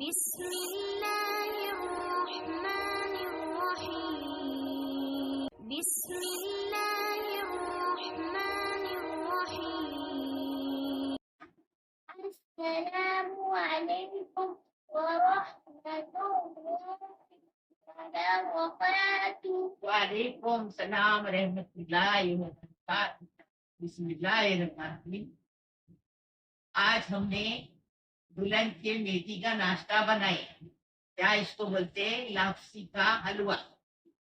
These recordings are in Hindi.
बिस्मिल्लाहिर्रहमानिर्रहीम। बिस्मिल्लाहिर्रहमानिर्रहीम। अस्सलामु अलैकुम व रहमतुल्लाहि व बरकातुहू। वालेकुम सलाम रहमतुल्लाहि व बरकातुहू। बिस्मिल्लाहिर्रहमानिर्रहीम। आज हमने दुल्हन के मेथी का नाश्ता बनाए, क्या इसको बोलते हैं, लापसी का हलवा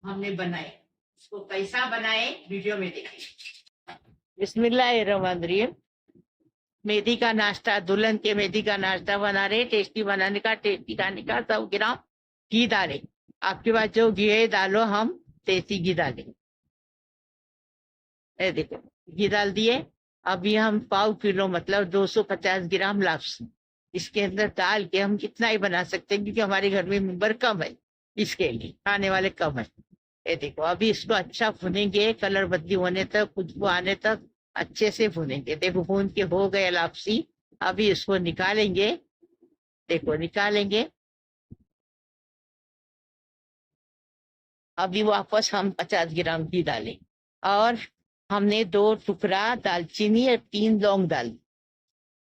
हमने बनाए। इसको कैसा बनाए वीडियो में देखें। बिस्मिल्लाहिर्रहमानिर्रहीम। मेथी का नाश्ता, दुल्हन के मेथी का नाश्ता बना रहे। टेस्टी बनाने का, टेस्टी खाने का 100 ग्राम घी डाले। आपके पास जो घी है डालो, हम देसी घी डालें। देखो घी डाल दिए। अभी हम 1/4 किलो मतलब 250 ग्राम लापसी इसके अंदर डाल के हम कितना ही बना सकते हैं, क्योंकि हमारे घर में मेंबर कम है, इसके लिए खाने वाले कम है। ये देखो अभी इसको अच्छा भुनेंगे, कलर बदली होने तक, खुशबू आने तक अच्छे से भुनेंगे। देखो भून के हो गए लापसी। अभी इसको निकालेंगे। देखो निकालेंगे। अभी वापस हम 50 ग्राम घी डालें और हमने 2 टुकड़ा दालचीनी और 3 लौंग डाली,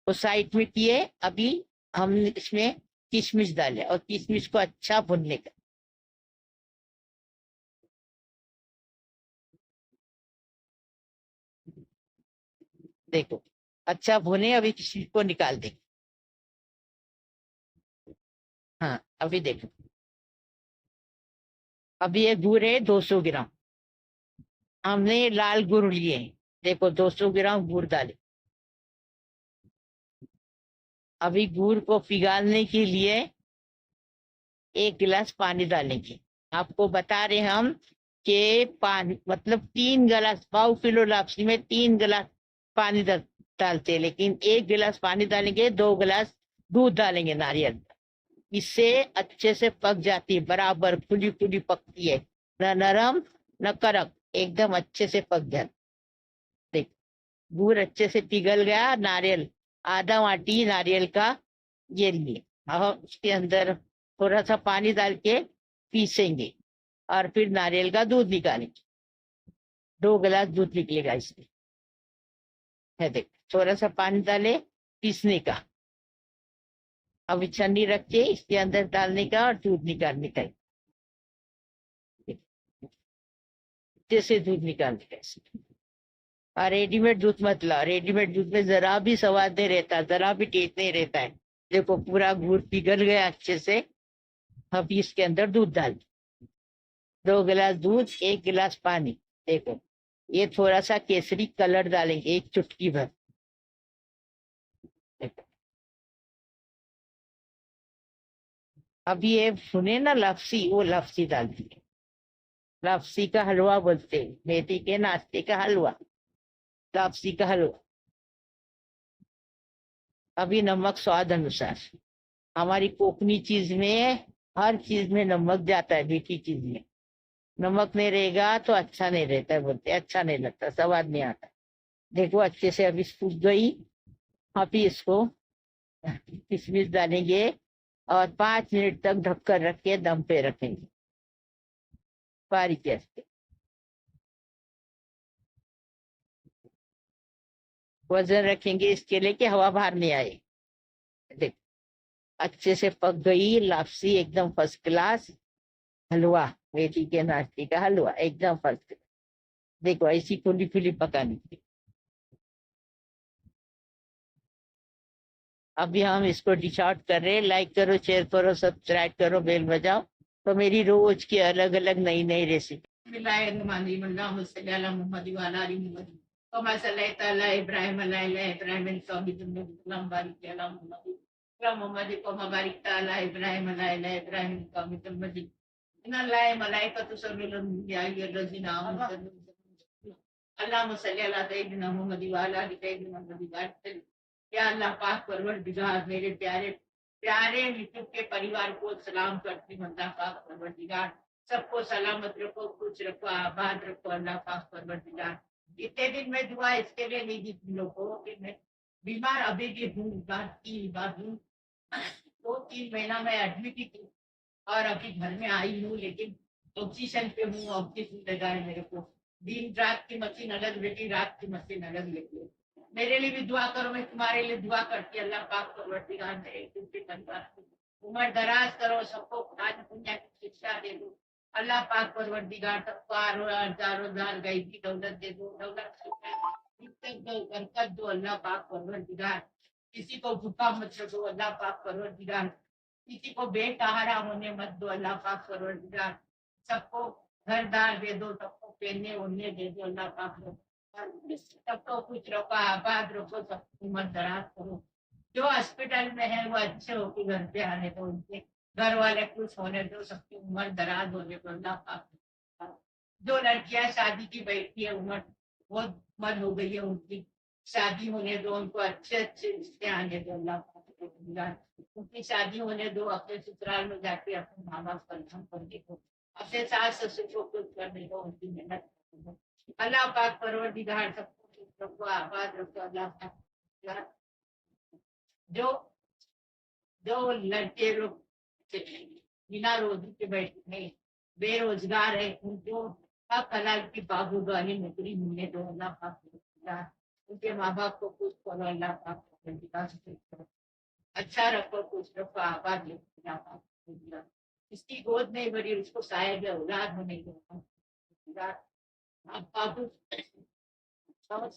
वो साइड में किए। अभी हम इसमें किशमिश डाले और किशमिश को अच्छा भुनने का। देखो अच्छा भुने, अभी किशमिश को निकाल दे। हाँ अभी देखो, अभी ये गुड़ है 200 ग्राम। हमने लाल गुड़ लिए, देखो 200 ग्राम गुड़ डाले। अभी गुड़ को पिघालने के लिए 1 गिलास पानी डालेंगे। आपको बता रहे हम कि पानी मतलब 3 गिलास, 1/4 किलो लापसी में 3 गिलास पानी डालते हैं, लेकिन 1 गिलास पानी डालेंगे, 2 गिलास दूध डालेंगे नारियल। इससे अच्छे से पक जाती है, बराबर खुली खुली पकती है, न नरम न कड़क, एकदम अच्छे से पक जाती। देख गुड़ अच्छे से पिघल गया। नारियल आधा वाटी नारियल का ये लिए, अब उसके अंदर थोड़ा सा पानी डाल के पीसेंगे और फिर नारियल का दूध निकालेंगे। 2 गिलास दूध निकलेगा इसमें। है देख, थोड़ा सा पानी डाले पीसने का। अब छन्नी रख के इसके अंदर डालने का और दूध निकालने का, जैसे दूध निकालने का इसमें। और रेडीमेड दूध मत लाओ, रेडीमेड दूध में जरा भी स्वाद नहीं रहता, जरा भी टेस्ट नहीं रहता है। देखो पूरा गुड़ पिघल गया अच्छे से। अब इसके अंदर दूध डाल, 2 गिलास दूध, 1 गिलास पानी। देखो ये थोड़ा सा केसरी कलर डालेंगे, 1 चुटकी भर। देखो अभी ये सुने ना लापसी, वो लापसी डाल दिए। लापसी का हलवा बोलते हैं, मेथी के नाश्ते का हलवा, लापसी का हलवा। अभी नमक स्वाद अनुसार। हमारी कोकनी चीज में हर चीज में नमक जाता है, मीठी चीज में नमक नहीं रहेगा तो अच्छा नहीं रहता है, बोलते अच्छा नहीं लगता, स्वाद नहीं आता। देखो अच्छे से अभी सूख गई। अभी इसको किशमिश डालेंगे और 5 मिनट तक ढककर रख के दम पे रखेंगे बारीक गैस पे। वजन रखेंगे इसके लिए कि हवा बाहर नहीं आए। देख अच्छे से पक गई लापसी, एकदम फर्स्ट क्लास हलवा, मेथी के नाश्ते का हलवा एकदम फर्स्ट क्लास। देखो ऐसी खुली खुली पकानी थी। अभी हम इसको डिश आउट कर रहे हैं। लाइक करो, शेयर करो, सब्सक्राइब करो, बेल बजाओ, तो मेरी रोज की अलग अलग नई नई रेसिपी। या अल्लाह पाक परवरदिगार मेरे प्यारे प्यारे यूट्यूब के परिवार को सलाम करती हूँ। अल्लाह पाक परवरदिगार सबको सलामत रखो, खुश रखो, आबाद रखो। अल्लाह पाक परवरदिगार इतने दिन में दुआ इसके लिए नहीं दी तुम लोग को कि मैं बीमार अभी भी हूँ, बात की बात हूँ। 2-3 महीना मैं एडमिट ही थी और अभी घर में आई हूँ, लेकिन ऑक्सीजन पे हूँ। ऑक्सीजन लगा है मेरे को। दिन रात की मशीन अलग बेटी, रात की मशीन अलग लेती। मेरे लिए भी दुआ करो, मैं तुम्हारे लिए दुआ करती। अल्लाह पाक परवरदिगार मेरे उम्र दराज करो, सबको आज दुनिया की शिक्षा दे दो। अल्लाह पाक परवरदिगार सबको आरो गई की दौलत दे दो, दौलत दो, बरकत दो। अल्लाह पाक परवरदिगार किसी को भूखा मत छोड़ो। अल्लाह पाक परवरदिगार किसी को बेसहारा होने मत दो। अल्लाह पाक परवरदिगार सबको घरदार दे दो, सबको पहनने ओढ़ने दे दो। अल्लाह पाक सबको कुछ रखो, आबाद रखो, सबको उम्र दराज करो। जो हॉस्पिटल में है वो अच्छे होके घर पे आने दो, उनके घर वाले खुश होने दो, सबकी उम्र दराज होने दो। अल्लाह पाक जो लड़कियां शादी की बैठी है, उम्र बहुत उम्र हो गई है उनकी, शादी होने दो, उनको अच्छे अच्छे रिश्ते आने दो। अल्लाह पाक उनकी शादी होने दो, अपने ससुराल में जाके अपने माँ बाप का नाम करने को, अपने सास ससुर को खुश करने को, उनकी मेहनत करने को। अल्लाह पाक परवरदिगार सबको खुश रखो, आबाद रखो। अल्लाह पाक जो जो लड़के लोग बिना रोजी के बैठे हैं, बेरोजगार है, उनको हक हलाल की बाबूगाही नौकरी मिलने दो। अल्लाह पाक उनके माँ बाप को खुश करो। अल्लाह पाक विकास करो, अच्छा रखो, खुश रखो, आबाद रखो। अल्लाह पाक इसकी गोद नहीं भरी, उसको शायद औलाद होने दो। आप बाबू सब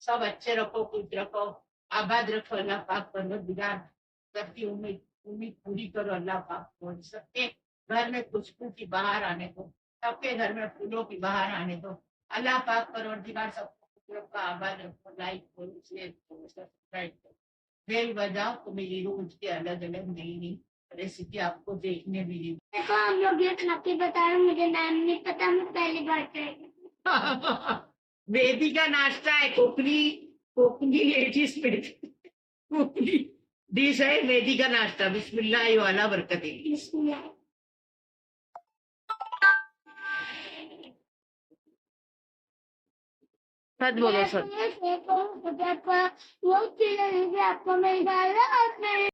सब अच्छे रखो, खुश रखो, आबाद रखो। अल्लाह पाक परवरदिगार सबकी उम्मीद उम्मीद पूरी करो। अल्लाह पाक को सबके घर में खुशबू की बहार आने दो, सबके घर में फूलों की बहार आने दो। अल्लाह पाक परवरदिगार सबको खुश रखो, आबाद रखो। लाइक करो, शेयर करो, सब्सक्राइब करो, बेल बजाओ तो मेरी रोज के अलग अलग नई नई रेसिपी आपको देखने मिलेगी। देखो हम लोग ये नक्की बता रहे, मुझे नाम नहीं पता, मैं पहली बार ट्राई वेदी का नाश्ता है, कोकनी कोकनी लेडीज में कोकनी डिश है, वेदी का नाश्ता। बिस्मिल्लाह वाला बरकत है। सच बोलो, सच। वो चीज आपको मिल जाएगा।